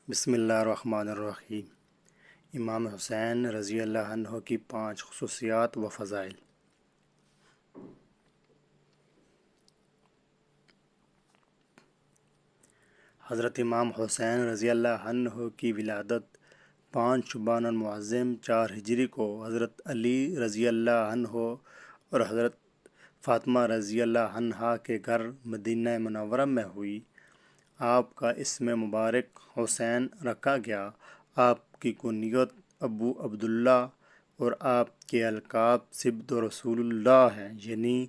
بسم اللہ الرحمن الرحیم۔ امام حسین رضی اللہ عنہ کی 5 خصوصیات و فضائل۔ حضرت امام حسین رضی اللہ عنہ کی ولادت 5 شعبان المعظم 4 ہجری کو حضرت علی رضی اللہ عنہ اور حضرت فاطمہ رضی اللہ عنہا کے گھر مدینہ منورہ میں ہوئی۔ آپ کا اسم مبارک حسین رکھا گیا۔ آپ کی کنیت ابو عبداللہ اور آپ کے القاب سبط رسول اللہ ہیں، یعنی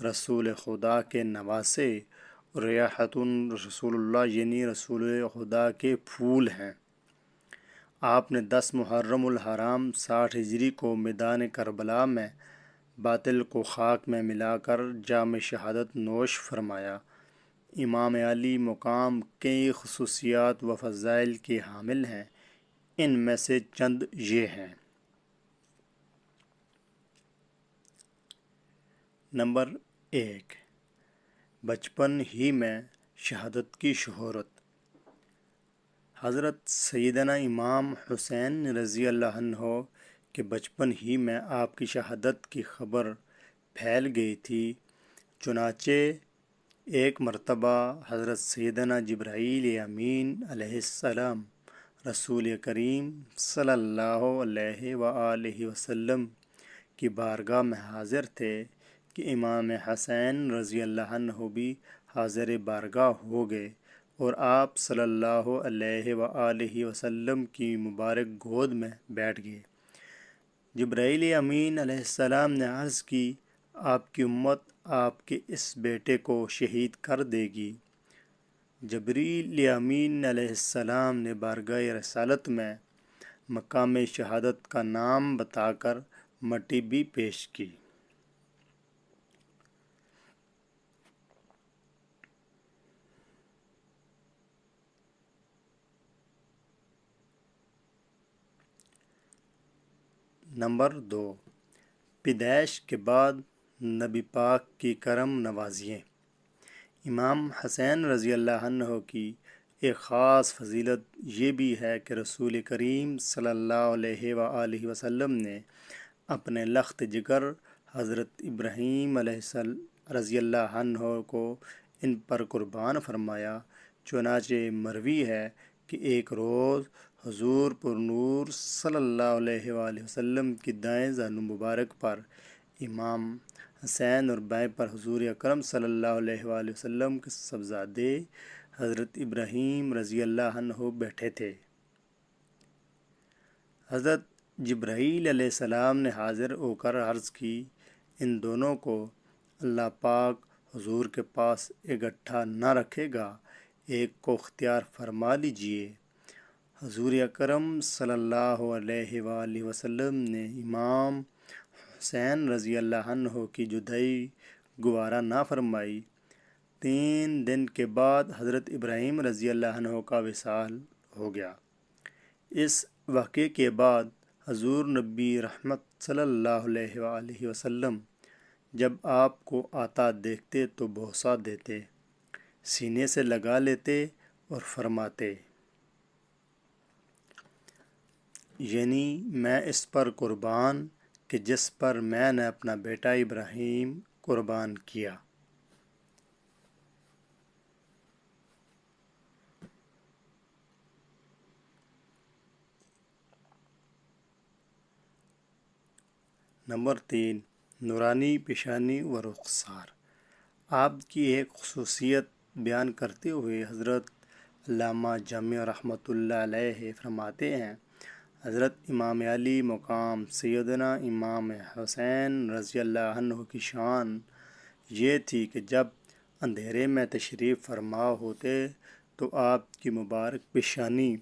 رسول خدا کے نواسے، اور ریاحت رسول اللہ یعنی رسول خدا کے پھول ہیں۔ آپ نے 10 محرم الحرام 60 ہجری کو میدان کربلا میں باطل کو خاک میں ملا کر جام شہادت نوش فرمایا۔ امام علی مقام کئی خصوصیات و فضائل کے حامل ہیں، ان میں سے چند یہ ہیں۔ نمبر 1، بچپن ہی میں شہادت کی شہرت۔ حضرت سیدنا امام حسین رضی اللہ عنہ کے بچپن ہی میں آپ کی شہادت کی خبر پھیل گئی تھی۔ چنانچہ ایک مرتبہ حضرت سیدنا جبرائیل امین علیہ السلام رسول کریم صلی اللہ علیہ وآلہ وسلم کی بارگاہ میں حاضر تھے کہ امام حسین رضی اللہ عنہ بھی حاضر بارگاہ ہو گئے اور آپ صلی اللہ علیہ وآلہ وسلم کی مبارک گود میں بیٹھ گئے۔ جبرائیل امین علیہ السلام نے عرض کی، آپ کی امت آپ کے اس بیٹے کو شہید کر دے گی۔ جبرائیل امین علیہ السلام نے بارگاہ رسالت میں مقام شہادت کا نام بتا کر مٹی بھی پیش کی۔ نمبر 2، پیدائش کے بعد نبی پاک کی کرم نوازییں۔ امام حسین رضی اللہ عنہ کی ایک خاص فضیلت یہ بھی ہے کہ رسول کریم صلی اللہ علیہ وآلہ وسلم نے اپنے لخت جگر حضرت ابراہیم علیہ رضی اللہ عنہ کو ان پر قربان فرمایا۔ چنانچہ مروی ہے کہ ایک روز حضور پر نور صلی اللہ علیہ وآلہ وسلم کی دائیں زانو مبارک پر امام حسین اور بائیں پر حضور اکرم صلی اللہ علیہ وآلہ وسلم کے صاحبزادے حضرت ابراہیم رضی اللہ عنہ بیٹھے تھے۔ حضرت جبرائیل علیہ السلام نے حاضر ہو کر عرض کی، ان دونوں کو اللہ پاک حضور کے پاس اکٹھا نہ رکھے گا، ایک کو اختیار فرما لیجئے۔ حضور اکرم صلی اللہ علیہ وآلہ وسلم نے امام حسین رضی اللہ عنہ کی جدائی گوارا نہ فرمائی۔ 3 دن کے بعد حضرت ابراہیم رضی اللہ عنہ کا وصال ہو گیا۔ اس واقعے کے بعد حضور نبی رحمت صلی اللہ علیہ وآلہ وسلم جب آپ کو آتا دیکھتے تو بوسہ دیتے، سینے سے لگا لیتے اور فرماتے، یعنی میں اس پر قربان کہ جس پر میں نے اپنا بیٹا ابراہیم قربان کیا۔ نمبر 3، نورانی پیشانی و رخسار۔ آپ کی ایک خصوصیت بیان کرتے ہوئے حضرت علامہ جامی رحمۃ اللہ علیہ فرماتے ہیں، حضرت امام علی مقام سیدنا امام حسین رضی اللہ عنہ کی شان یہ تھی کہ جب اندھیرے میں تشریف فرما ہوتے تو آپ کی مبارک پیشانی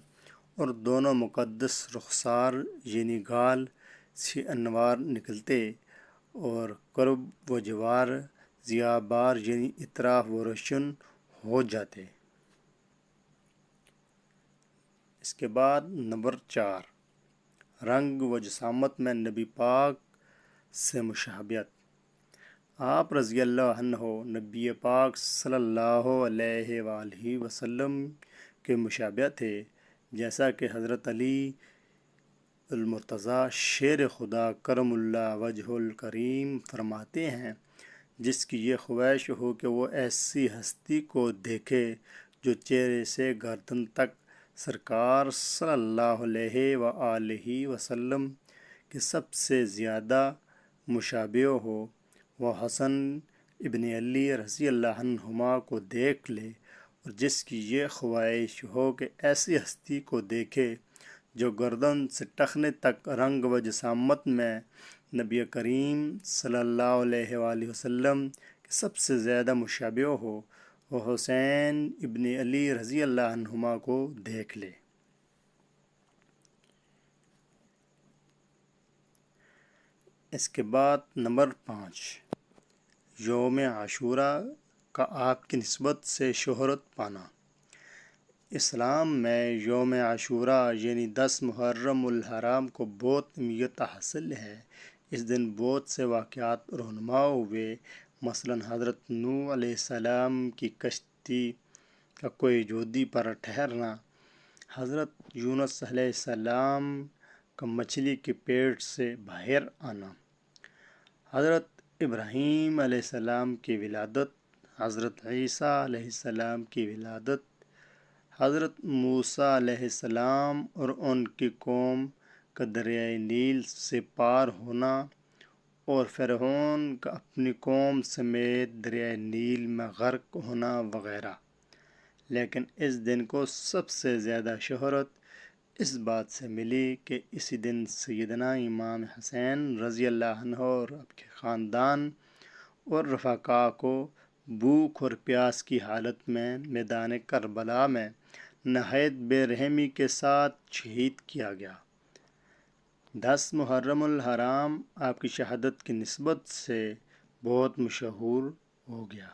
اور دونوں مقدس رخسار یعنی گال سے انوار نکلتے اور قرب و جوار ضیاء بار یعنی اطراف و روشن ہو جاتے۔ اس کے بعد نمبر 4، رنگ و جسامت میں نبی پاک سے مشابہت۔ آپ رضی اللہ عنہ نبی پاک صلی اللہ علیہ وآلہ وسلم کے مشابہ تھے، جیسا کہ حضرت علی المرتضیٰ شیر خدا کرم اللہ وجہ الکریم فرماتے ہیں، جس کی یہ خواہش ہو کہ وہ ایسی ہستی کو دیکھے جو چہرے سے گردن تک سرکار صلی اللہ علیہ وآلہ وسلم کے سب سے زیادہ مشابہ ہو، وہ حسن ابن علی رضی اللہ عنہما کو دیکھ لے، اور جس کی یہ خواہش ہو کہ ایسی ہستی کو دیکھے جو گردن سے ٹخنے تک رنگ و جسامت میں نبی کریم صلی اللہ علیہ وآلہ وسلم کے سب سے زیادہ مشابہ ہو، وہ حسین ابن علی رضی اللہ عنہما کو دیکھ لے۔ اس کے بعد نمبر 5، یوم عاشوراء کا آپ کی نسبت سے شہرت پانا۔ اسلام میں یوم عاشوراء یعنی 10 محرم الحرام کو بہت اہمیت حاصل ہے۔ اس دن بہت سے واقعات رونما ہوئے، مثلا حضرت نوح علیہ السلام کی کشتی کا کوئی جودی پر ٹھہرنا، حضرت یونس علیہ السلام کا مچھلی کے پیٹ سے باہر آنا، حضرت ابراہیم علیہ السلام کی ولادت، حضرت عیسیٰ علیہ السلام کی ولادت، حضرت موسیٰ علیہ السلام اور ان کی قوم کا دریائے نیل سے پار ہونا، اور فرعون کا اپنی قوم سمیت دریائے نیل میں غرق ہونا وغیرہ۔ لیکن اس دن کو سب سے زیادہ شہرت اس بات سے ملی کہ اسی دن سیدنا امام حسین رضی اللہ عنہ اور آپ کے خاندان اور رفقاء کو بھوک اور پیاس کی حالت میں میدان کربلا میں نہایت بے رحمی کے ساتھ شہید کیا گیا۔ 10 محرم الحرام آپ کی شہادت کی نسبت سے بہت مشہور ہو گیا۔